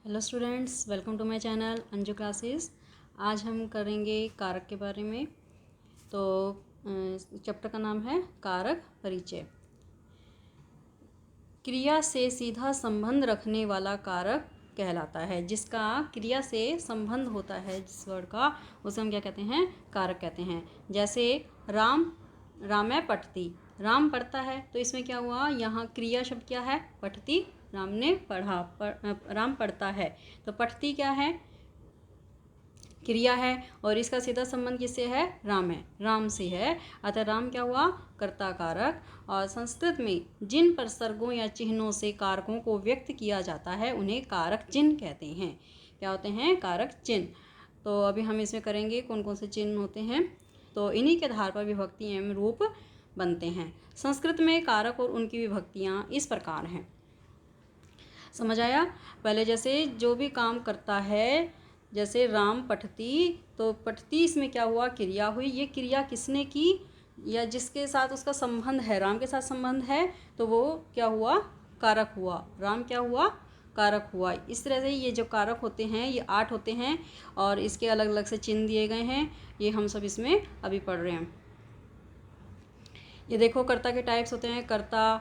Hello students, welcome to my channel Anju classes. आज हम करेंगे कारक के बारे में। तो चैप्टर का नाम है कारक परिचय। क्रिया से सीधा संबंध रखने वाला कारक कहलाता है। जिसका क्रिया से संबंध होता है, जिस वर्ड का, उसे हम क्या कहते हैं? कारक कहते हैं। जैसे रामै पठति, राम पढ़ता है, तो इसमें क्या हुआ? यहाँ क्रिया शब्द क्या है? पठति। राम ने पढ़ा, राम पढ़ता है, तो पठति क्या है? क्रिया है। और इसका सीधा संबंध किससे है? राम है, राम से है। अतः राम क्या हुआ? कर्ता कारक। और संस्कृत में जिन प्रसर्गों या चिन्हों से कारकों को व्यक्त किया जाता है उन्हें कारक चिन्ह कहते हैं। क्या होते हैं? कारक चिन्ह। तो अभी हम इसमें करेंगे कौन कौन से चिन्ह होते हैं। तो इन्हीं के आधार पर विभक्ति एवं रूप बनते हैं। संस्कृत में कारक और उनकी विभक्तियाँ इस प्रकार हैं। समझ आया? पहले जैसे जो भी काम करता है, जैसे राम पठती, तो पठती इसमें क्या हुआ? क्रिया हुई। ये क्रिया किसने की या जिसके साथ उसका संबंध है, राम के साथ संबंध है, तो वो क्या हुआ? कारक हुआ। राम क्या हुआ? कारक हुआ। इस तरह से ये जो कारक होते हैं ये 8 होते हैं और इसके अलग अलग से चिन्ह दिए गए हैं। ये हम सब इसमें अभी पढ़ रहे हैं। ये देखो, कर्ता के टाइप्स होते हैं। कर्ता,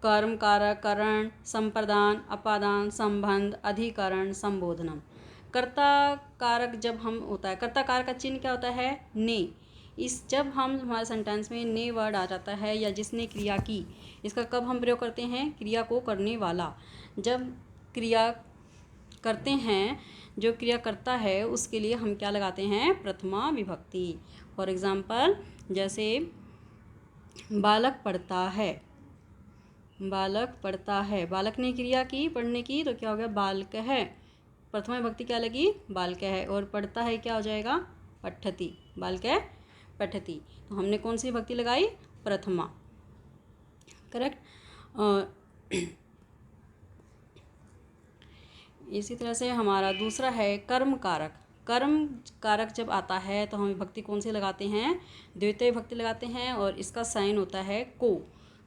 कर्म, कारक, करण, संप्रदान, अपादान, संबंध, अधिकरण, संबोधनम। कर्ता कारक जब हम होता है, कर्ता कारक का चिन्ह क्या होता है? ने। जब हम हमारे सेंटेंस में ने वर्ड आ जाता है या जिसने क्रिया की, इसका कब हम प्रयोग करते हैं? क्रिया को करने वाला। जब क्रिया करते हैं, जो क्रिया करता है उसके लिए हम क्या लगाते हैं? प्रथमा विभक्ति। फॉर एग्जाम्पल, जैसे बालक पढ़ता है, बालक पढ़ता है, बालक ने क्रिया की पढ़ने की, तो क्या हो गया? बालक है। प्रथमा विभक्ति क्या लगी? बालक है। और पढ़ता है क्या हो जाएगा? पठति। बालक है पठति। तो हमने कौन सी विभक्ति लगाई? प्रथमा। करेक्ट। इसी तरह से हमारा दूसरा है कर्म कारक। कर्म कारक जब आता है तो हम विभक्ति कौन सी लगाते हैं? द्वितीय विभक्ति लगाते हैं और इसका साइन होता है को।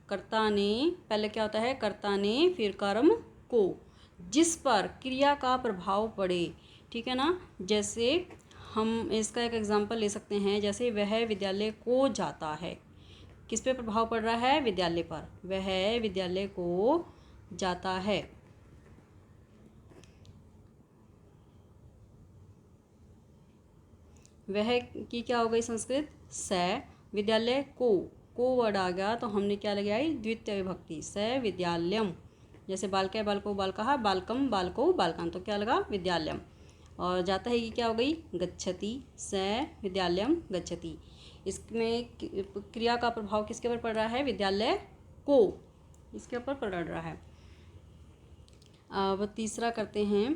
कर्ता ने, पहले क्या होता है? कर्ता ने, फिर कर्म को, जिस पर क्रिया का प्रभाव पड़े। ठीक है ना? जैसे हम इसका एक एग्जांपल ले सकते हैं। जैसे वह विद्यालय को जाता है, किस पे प्रभाव पड़ रहा है? विद्यालय पर। वह विद्यालय को जाता है। वह की क्या हो गई संस्कृत? स। विद्यालय को वर्ड आ गया तो हमने क्या लगाई? द्वितीय विभक्ति, स विद्यालयम। जैसे बालक बालको बालकः, बालकम बालको बालकान, तो क्या लगा? विद्यालयम। और जाता है कि क्या हो गई? गच्छति, स विद्यालयम गच्छति। इसमें क्रिया का प्रभाव किसके ऊपर पड़ रहा है? विद्यालय को, इसके ऊपर पड़ रहा है। अब तीसरा करते हैं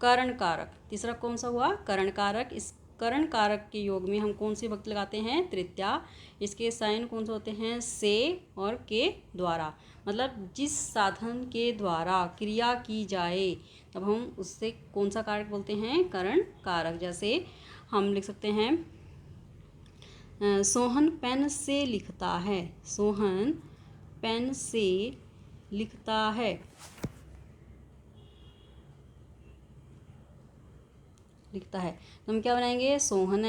करण कारक। तीसरा कौन सा हुआ? करण कारक। इस करण कारक के योग में हम कौन सी विभक्ति लगाते हैं? तृतीया। इसके साइन कौन से होते हैं? से और के द्वारा। मतलब जिस साधन के द्वारा क्रिया की जाए तब हम उससे कौन सा कारक बोलते हैं? करण कारक। जैसे हम लिख सकते हैं सोहन पेन से लिखता है, सोहन पेन से लिखता है, लिखता है। तो हम क्या बनाएंगे? सोहन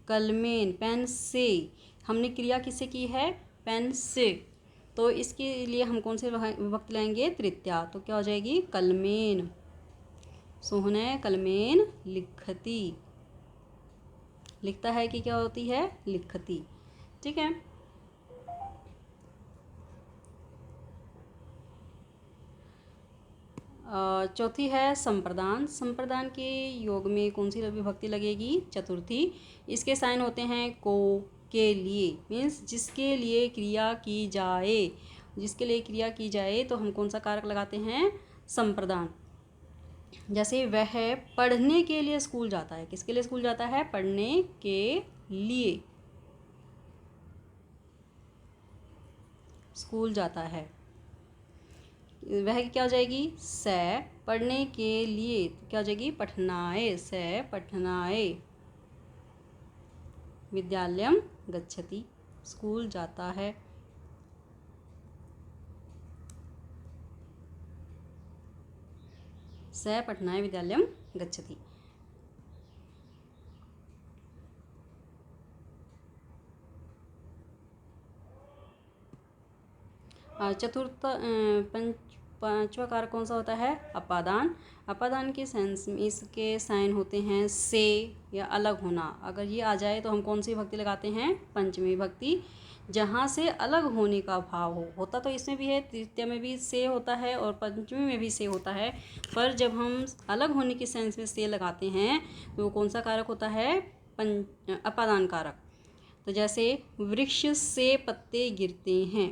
कलमेन, पेन से। हमने क्रिया किससे की है? पेन से। तो इसके लिए हम कौन से विभक्ति लाएंगे? तृतीया। तो क्या हो जाएगी? कलमेन। सोहन कलमेन लिखती। लिखता है कि क्या होती है? लिखती। ठीक है। चौथी है संप्रदान। संप्रदान के योग में कौन सी विभक्ति लगेगी? चतुर्थी। इसके साइन होते हैं को, के लिए, मीन्स जिसके लिए क्रिया की जाए। जिसके लिए क्रिया की जाए तो हम कौन सा कारक लगाते हैं? संप्रदान। जैसे वह पढ़ने के लिए स्कूल जाता है, किसके लिए स्कूल जाता है? पढ़ने के लिए स्कूल जाता है। वह क्या हो जाएगी? स। पढ़ने के लिए क्या हो जाएगी? पठनाय, स पठनाय। विद्यालयम गच्छति, स्कूल जाता है। स पठनाय विद्यालयं गच्छति। चतुर्थ पांचवा कारक कौन सा होता है? अपादान। अपादान के सेंस में इसके साइन होते हैं से या अलग होना। अगर ये आ जाए तो हम कौन सी विभक्ति लगाते हैं? पंचमी विभक्ति। जहाँ से अलग होने का भाव हो, होता तो इसमें भी है, तृतीय में भी से होता है और पंचमी में भी से होता है, पर जब हम अलग होने के सेंस में से लगाते हैं तो वो कौन सा कारक होता है? अपादान कारक। तो जैसे वृक्ष से पत्ते गिरते हैं,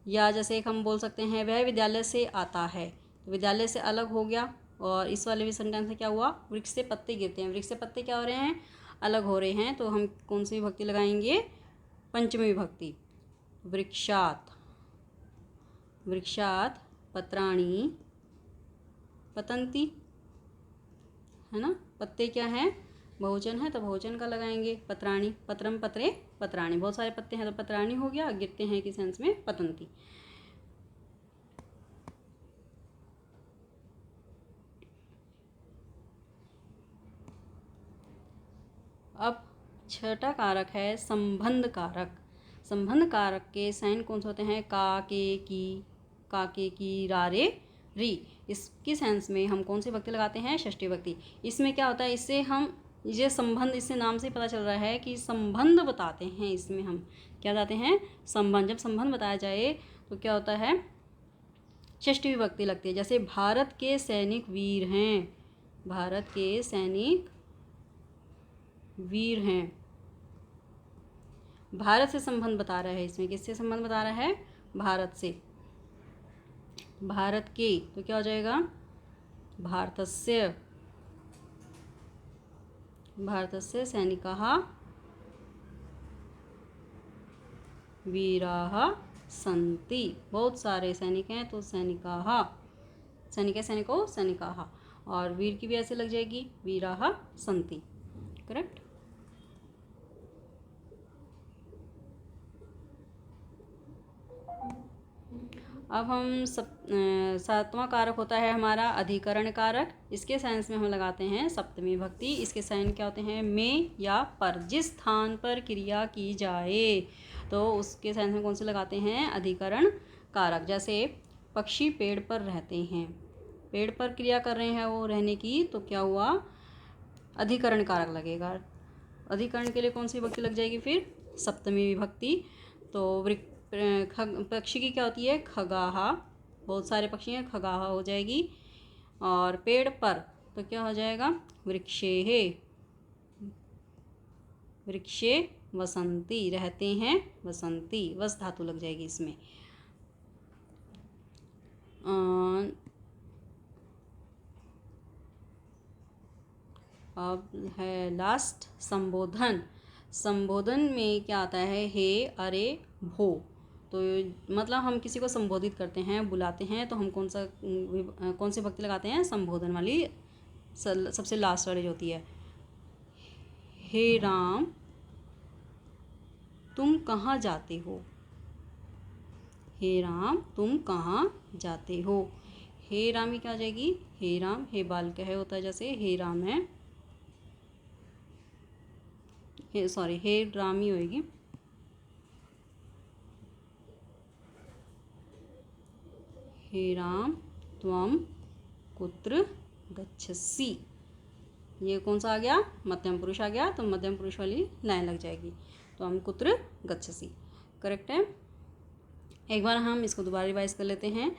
या जैसे एक हम बोल सकते हैं वह विद्यालय से आता है, तो विद्यालय से अलग हो गया। और इस वाले भी सेंटेंस में क्या हुआ? वृक्ष से पत्ते गिरते हैं, वृक्ष से पत्ते क्या हो रहे हैं? अलग हो रहे हैं, तो हम कौन सी विभक्ति लगाएंगे? पंचमी विभक्ति। वृक्षात। वृक्षात पत्राणि पतंती, है ना। पत्ते क्या हैं? बहुवचन है, तो बहुवचन का लगाएंगे पत्राणि। पत्रम पत्रे पत्राणि, बहुत सारे पत्ते हैं तो पत्राणि हो गया, गिरते हैं कि सेंस में पतंती। अब छठा कारक है संबंध कारक। संबंध कारक के साइन कौन से होते हैं? का, के की, रा रे री। इसकी सेंस में हम कौन सी विभक्ति लगाते हैं? षष्ठी विभक्ति। इसमें क्या होता है? इससे हम ये संबंध, इससे नाम से पता चल रहा है कि संबंध बताते हैं। इसमें हम क्या बताते हैं? संबंध। जब संबंध बताया जाए तो क्या होता है? षष्ठी विभक्ति लगती है। जैसे भारत के सैनिक वीर हैं, भारत के सैनिक वीर हैं। भारत से संबंध बता रहा है, इसमें किससे संबंध बता रहा है? भारत से। भारत के, तो क्या हो जाएगा? भारतस्य। भारतस्य सैनिकाः वीराः सन्ति। बहुत सारे सैनिक हैं तो सैनिकाः, सैनिको सैनिकाः। और वीर की भी ऐसे लग जाएगी, वीराः सन्ति। करेक्ट। अब हम सातवां कारक होता है हमारा अधिकरण कारक। इसके साइंस में हम लगाते हैं सप्तमी विभक्ति। इसके साइन क्या होते हैं? में या पर। जिस स्थान पर क्रिया की जाए तो उसके साइंस में कौन से लगाते हैं? अधिकरण कारक। जैसे पक्षी पेड़ पर रहते हैं, पेड़ पर क्रिया कर रहे हैं वो रहने की, तो क्या हुआ? अधिकरण कारक लगेगा। अधिकरण के लिए कौन सी विभक्ति लग जाएगी फिर? सप्तमी विभक्ति। तो पक्षी की क्या होती है? खगाहा। बहुत सारे पक्षी हैं, खगाहा हो जाएगी। और पेड़ पर तो क्या हो जाएगा? वृक्षेः। वृक्षे वसंती, रहते हैं वसंती, वस धातु लग जाएगी इसमें। अब है लास्ट संबोधन। संबोधन में क्या आता है? हे, अरे, भो। तो मतलब हम किसी को संबोधित करते हैं, बुलाते हैं, तो हम कौन सी भक्ति लगाते हैं? संबोधन वाली, सबसे लास्ट वाली जो होती है। हे राम तुम कहाँ जाते हो? हे राम तुम कहाँ जाते हो? हे राम ही क्या आ जाएगी? हे राम। हे बाल का है होता है, जैसे हे राम है, हे राम ही होएगी। हे राम त्वं कुत्र गच्छसि। ये कौन सा आ गया? मध्यम पुरुष आ गया, तो मध्यम पुरुष वाली लाइन लग जाएगी। त्वं कुत्र गच्छसि। करेक्ट है। एक बार हम इसको दोबारा रिवाइज कर लेते हैं।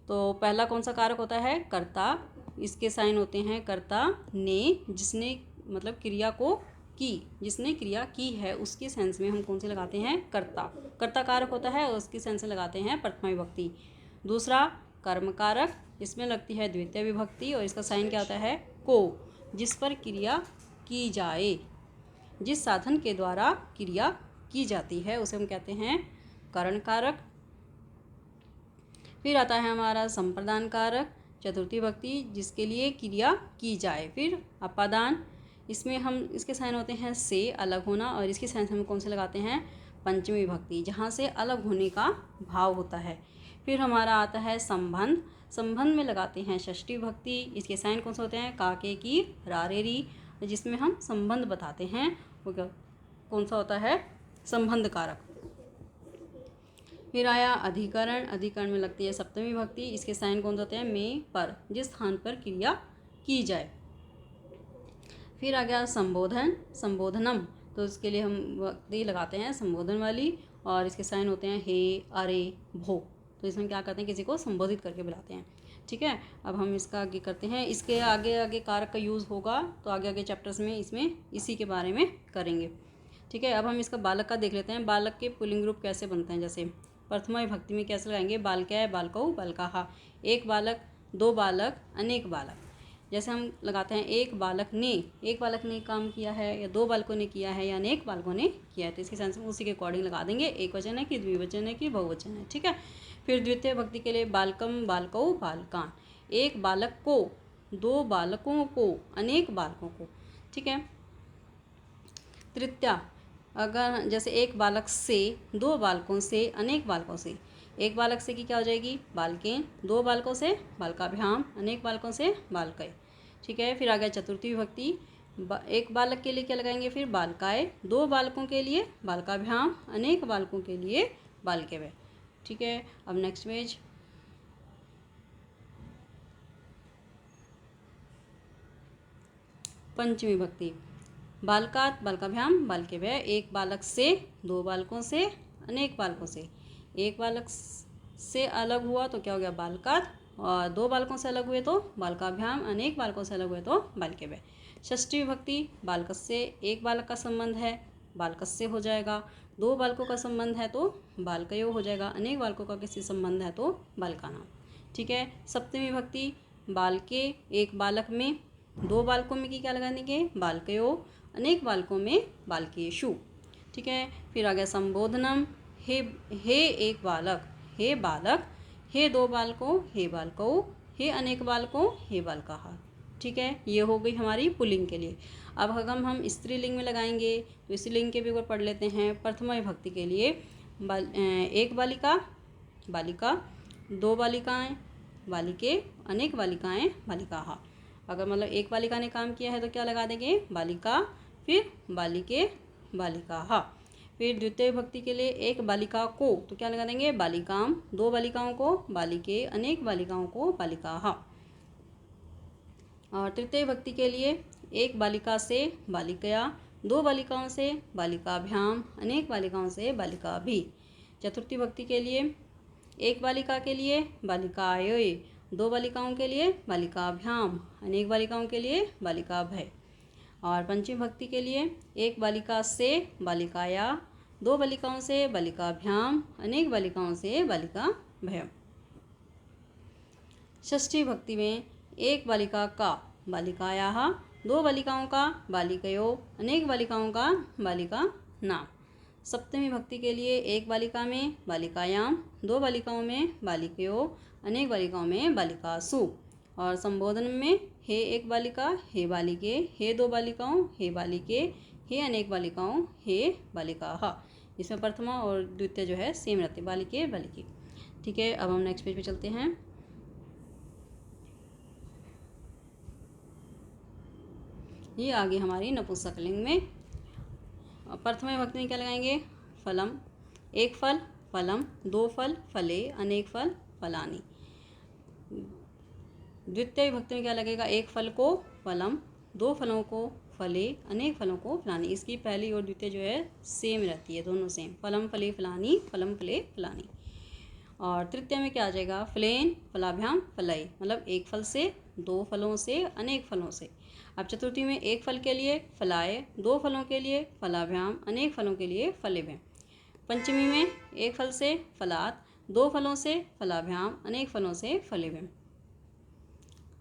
तो पहला कौन सा कारक होता है? कर्ता। इसके साइन होते हैं कर्ता, ने, जिसने मतलब क्रिया को की, जिसने क्रिया की है उसके सेंस में हम कौन से लगाते हैं? कर्ता। कर्ता कारक होता है और उसकी सेंस में लगाते हैं प्रथमा विभक्ति। दूसरा कर्म कारक, इसमें लगती है द्वितीय विभक्ति और इसका साइन क्या होता है? को। जिस पर क्रिया की जाए, जिस साधन के द्वारा क्रिया की जाती है उसे हम कहते हैं करण कारक। फिर आता है हमारा संप्रदान कारक, चतुर्थी विभक्ति, जिसके लिए क्रिया की जाए। फिर अपादान, इसमें हम इसके साइन होते हैं से, अलग होना, और इसके साइन हम कौन से लगाते हैं? पंचमी विभक्ति, जहाँ से अलग होने का भाव होता है। फिर हमारा आता है संबंध। संबंध में लगाते हैं षष्ठी विभक्ति। इसके साइन कौन से होते हैं? का, के, की, रा, रे, री। जिसमें हम संबंध बताते हैं वो कौन सा होता है? संबंध कारक। फिर आया अधिकरण। अधिकरण में लगती है सप्तमी विभक्ति। इसके साइन कौन से होते हैं? में, पर, जिस स्थान पर क्रिया की जाए। फिर आ गया संबोधन। संबोधनम, तो इसके लिए हम विभक्ति लगाते हैं संबोधन वाली, और इसके साइन होते हैं हे, अरे, भो। तो इसमें क्या करते हैं? किसी को संबोधित करके बुलाते हैं। ठीक है, अब हम इसका आगे करते हैं। इसके आगे आगे कारक का यूज़ होगा तो आगे आगे चैप्टर्स में इसमें इसी के बारे में करेंगे। ठीक है, अब हम इसका बालक का देख लेते हैं। बालक के पुल्लिंग रूप कैसे बनते हैं? जैसे प्रथमा विभक्ति में कैसे लगाएंगे? बालकय, बालकौ, बालकाः। एक बालक, दो बालक, अनेक बालक। जैसे हम लगाते हैं एक बालक ने काम किया है, या दो बालकों ने किया है, या अनेक बालकों ने किया है, तो इसके सेंस में उसी के अकॉर्डिंग लगा देंगे। एक वचन है कि द्विवचन है कि बहुवचन है। ठीक है, फिर द्वितीय विभक्ति के लिए बालकम, बालकौ, बालकान। एक बालक को, दो बालकों को, अनेक बालकों को। ठीक है, तृतीया, अगर जैसे एक बालक से, दो बालकों से, अनेक बालकों से। एक बालक से की क्या हो जाएगी? बालकेन। दो बालकों से बालकाभ्याम, अनेक बालकों से बालकय। ठीक है, फिर आ गया चतुर्थी विभक्ति। एक बालक के लिए क्या लगाएंगे? फिर बालकाय। दो बालकों के लिए बालकाभ्याम, अनेक बालकों के लिए बालकेवय। ठीक है, अब नेक्स्ट पेज। पंचमी विभक्ति। बालकात, बालकाभ्याम, बालकेभ्य। एक बालक से, दो बालकों से, अनेक बालकों से। एक बालक से अलग हुआ तो क्या हो गया? बालकात, और दो बालकों से अलग हुए तो बालकाभ्याम, अनेक बालकों से अलग हुए तो बालकेभ्य। षष्ठी विभक्ति। बालकस्य, एक बालक का संबंध है, बालकस्य हो जाएगा। दो बालकों का संबंध है तो बालकयो हो जाएगा। अनेक बालकों का किसी संबंध है तो बालकानाम। ठीक है, सप्तमी विभक्ति। बालके, एक बालक में, दो बालकों में की क्या लगा देंगे? बालकयो, अनेक बालकों में बालकेषु। ठीक है, फिर आ गया संबोधनम। हे एक बालक, हे बालक, हे दो बालकों, हे बालकौ, हे अनेक बालकों, हे बालकाः। ठीक है, ये हो गई हमारी पुल्लिंग के लिए। अब अगर हम स्त्रीलिंग में लगाएंगे तो स्त्रीलिंग के भी ऊपर पढ़ लेते हैं। प्रथमा विभक्ति के लिए एक बालिका, बालिका, दो बालिकाएं, बालिके, अनेक बालिकाएं, बालिकाः। अगर मतलब एक बालिका ने काम किया है तो क्या लगा देंगे? बालिका, फिर बालिके, बालिकाः। फिर द्वितीय विभक्ति के लिए एक बालिका को तो क्या लगा देंगे? बालिकाम। दो बालिकाओं को बालिके, अनेक बालिकाओं को बालिकाः। और तृतीय विभक्ति के लिए एक बालिका से बालिकया, दो बालिकाओं से बालिकाभ्याम, अनेक बालिकाओं से बालिकाभि। चतुर्थी विभक्ति के लिए एक बालिका के लिए बालिकाय, दो बालिकाओं के लिए बालिकाभ्याम, अनेक बालिकाओं के लिए बालिकाभय। और पंचमी विभक्ति के लिए एक बालिका से बालिकाया, दो बालिकाओं से बालिकाभ्याम, अनेक बालिकाओं से बालिकाभय। षष्ठी विभक्ति में एक बालिका का बालिकायाः, दो बालिकाओं का बालिकयो, अनेक बालिकाओं का बालिका नाम। सप्तमी विभक्ति के लिए एक बालिका में बालिकायाम, दो बालिकाओं में बालिकयो, अनेक बालिकाओं में बालिकासु। और संबोधन में हे एक बालिका, हे बालिके, हे दो बालिकाओं, हे बालिके, हे अनेक बालिकाओं, हे बालिकाः। इसमें प्रथमा और द्वितीय जो है सेम रहते, बालिके, बालिके। ठीक है, अब हम नेक्स्ट पेज पे चलते हैं। ये आगे हमारी नपुंसकलिंग में प्रथमा विभक्ति में क्या लगाएंगे? फलम, एक फल, फलम, दो फल, फले, अनेक फल, फलानी। द्वितीय विभक्ति में क्या लगेगा? एक फल को फलम, दो फलों को फले, अनेक फलों को फलानी। इसकी पहली और द्वितीय जो है सेम रहती है, दोनों सेम, फलम फले फलानी, फलम फले फलानी। और तृतीय में क्या आ जाएगा? फलेन, फलाभ्याम, फलय, मतलब एक फल से, दो फलों से, अनेक फलों से। अब चतुर्थी में एक फल के लिए फलाय, दो फलों के लिए फलाभ्याम, अनेक फलों के लिए फलेभ्याम। पंचमी में एक फल से फलात, दो फलों से फलाभ्याम, अनेक फलों से फलेभ्याम।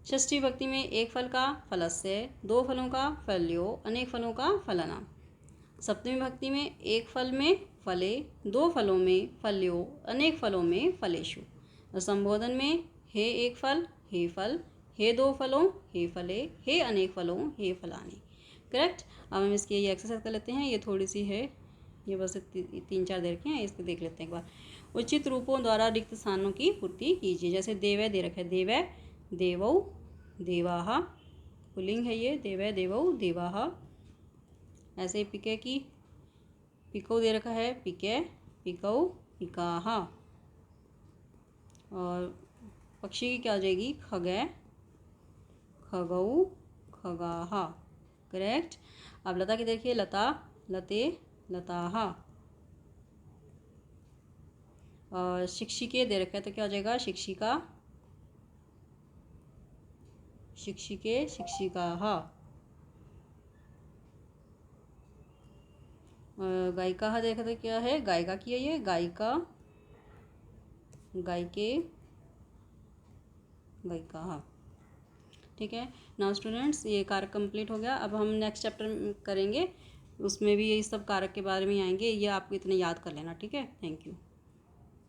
षष्ठी विभक्ति में एक फल का फलस्य, दो फलों का फल्यो, अनेक फलों का फलनाम। सप्तमी विभक्ति में एक फल में फले, दो फलों में फल्यो, अनेक फलों में फलेषु। और संबोधन में हे एक फल, हे फल, हे दो फलों, हे फले, हे अनेक फलों, हे फलानी। करेक्ट। अब हम इसकी ये एक्सरसाइज कर लेते हैं, ये थोड़ी सी है ये बस 3-4 दे रखे हैं, इसको देख लेते हैं एक बार। उचित रूपों द्वारा रिक्त स्थानों की पूर्ति कीजिए। जैसे देवै दे रखा है, देवै, देवौ, देवाहा, पुल्लिंग है ये, देवै, देवौ, देवाहा। ऐसे ही पिके की, पिकौ दे रखा है, पिके, पिकौ, पिकाहा। और पक्षी की क्या हो जाएगी, खगै, खगौ, खगाहा। करेक्ट। अब लता की देखिए, लता, लते, लताहा। और शिक्षिके दे रखा है तो क्या हो जाएगा, शिक्षिका, शिक्षिके, शिक्षिकाहा। गायिका देखा तो क्या है, गायिका की है ये, गायिका, गायिके, गायिका। ठीक है। नाउ स्टूडेंट्स, ये कारक कंप्लीट हो गया। अब हम नेक्स्ट चैप्टर करेंगे, उसमें भी यही सब कारक के बारे में आएंगे, ये आपको इतने याद कर लेना। ठीक है, थैंक यू।